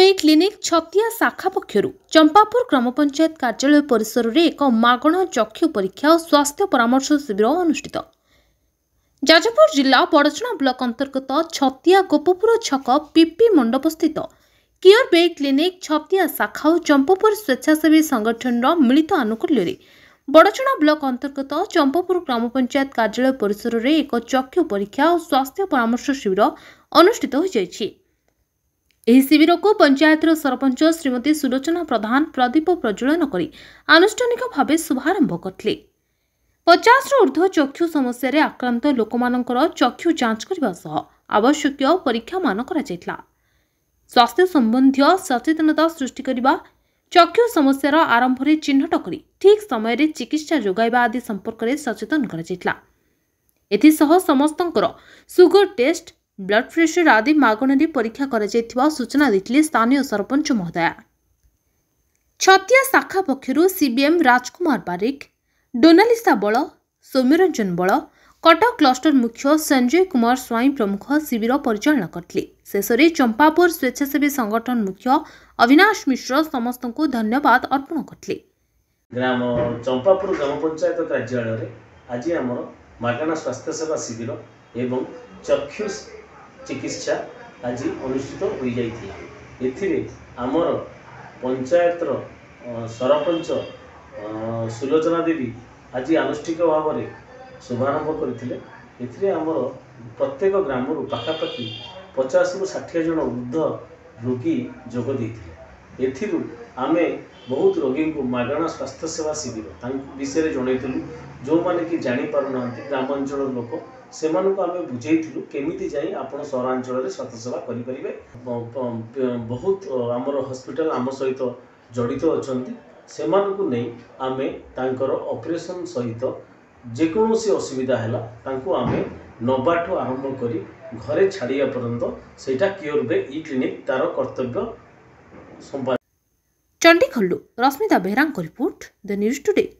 बे clinic छतिया शाखा पक्षर चंपापुर ग्राम पंचायत कार्यालय परिसर में एक मागणा चक्षु परीक्षा और स्वास्थ्य परामर्श शिविर अनुष्ठित। जाजपुर जिला बड़चना ब्लॉक अंतर्गत छतिया गोपपुर छक पीपी मंडप स्थित क्योर बे क्लिनिक छतिया शाखा और चंपापुर स्वेच्छासेवी संगठन मिलित आनुकूल्य बड़चना ब्लॉक अंतर्गत चंपापुर ग्राम पंचायत कार्यालय परिसर में एक चक्षु परीक्षा और स्वास्थ्य परामर्श शिविर अनुष्ठित हो जायछि। ଏହି ଶିବିରକୁ ପଞ୍ଚାୟତର ସରପଞ୍ଚ ଶ୍ରୀମତୀ ସୁଲୋଚନା ପ୍ରଧାନ ପ୍ରଦୀପ ପ୍ରଜ୍ୱଳନ କରି ଆନୁଷ୍ଠାନିକ ଭାବେ ଶୁଭାରମ୍ଭ କରିଥିଲେ। 50ରୁ ଊର୍ଦ୍ଧ୍ୱ ଚକ୍ଷୁ ସମସ୍ୟାରେ ଆକ୍ରାନ୍ତ ଲୋକମାନଙ୍କର ଚକ୍ଷୁ ଯାଞ୍ଚ କରିବା ସହ ଆବଶ୍ୟକୀୟ ପରୀକ୍ଷାମାନ କରାଯାଇଥିଲା। ସ୍ୱାସ୍ଥ୍ୟ ସମ୍ବନ୍ଧୀୟ ସଚେତନତା ସୃଷ୍ଟି କରିବା, ଚକ୍ଷୁ ସମସ୍ୟାର ଆରମ୍ଭରେ ଚିହ୍ନଟ କରି ଠିକ୍ ସମୟରେ ଚିକିତ୍ସା ଯୋଗାଇବା ଆଦି ସମ୍ପର୍କରେ ସଚେତନ କରାଯାଇଥିଲା। ଏଥିସହ ସମସ୍ତଙ୍କର ସୁଗର ଟେଷ୍ଟ, ब्लड प्रेशर आदि मागणारे परीक्षा कराଯାଇଥିବା सूचना देथिले स्थानीय सरपंच महोदया। छतिया शाखा पक्षर सीबीएम राजकुमार बारिक, डोनालिसा बल, सौम्यरंजन बल, कटक क्लस्टर मुख्य संजय कुमार स्वाई प्रमुख शिविर परिचालना करथिले। शेषरे चंपापुर स्वेच्छासेवी संगठन मुख्य अविनाश मिश्र समस्त को धन्यवाद अर्पण करथिले। ग्राम चंपापुर ग्राम पंचायत कार्यालय आज आमर मागणा स्वास्थ्य सेवा शिविर एवं चक्षु चिकित्सा आज अनुष्ठित हो जाइए। एथिरे आमर पंचायतर सरपंच सुलोचना देवी आज आनुष्ठिक भाव में शुभारंभ करथिले। एथिरे आमर प्रत्येक ग्राम पाखापाखि 50 ରୁ 60 जन वृद्ध रोगी जोग देथिले। एथिरु आमे बहुत रोगी को मागणा स्वास्थ्य सेवा शिविर विषय जनइलु। जो माने कि जानी पारु नांती ग्रामांचल लोक से आम बुझेलु केमी जाई आपण सहरांचल स्वास्थ्य सेवा करें। बहुत आमर हॉस्पिटल आम सहित जड़ित अच्छा से नहीं आमे तांकर ऑपरेशन सहित जेकोसी असुविधा है आम नबाठू आरंभ करी घरे छाड़िया पर्यंत सेटा क्योर बे ई क्लिनिक तार कर्तव्य संपादन। Chandigarh Rashmita Behera report the news today.